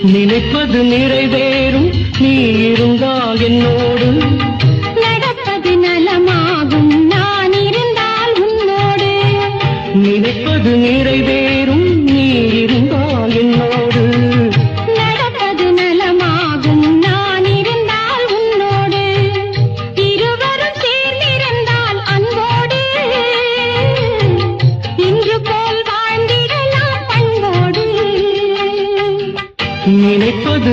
நினைப்பது நிறைவேறும் நீ இருந்தால் என்னோடு நடப்பது நலமாகும் நான் இருந்தால் உன்னோடு நினைப்பது நிறைவேறும் நீ இருந்தால் என்னோடு நடப்பது நலமாகும் நான் இருந்தால் உன்னோடு இருவரும் சேர்ந்திருந்தால் அன்போடு இன்று போல் வாழ்ந்திடலாம் பண்போடு நினைப்பது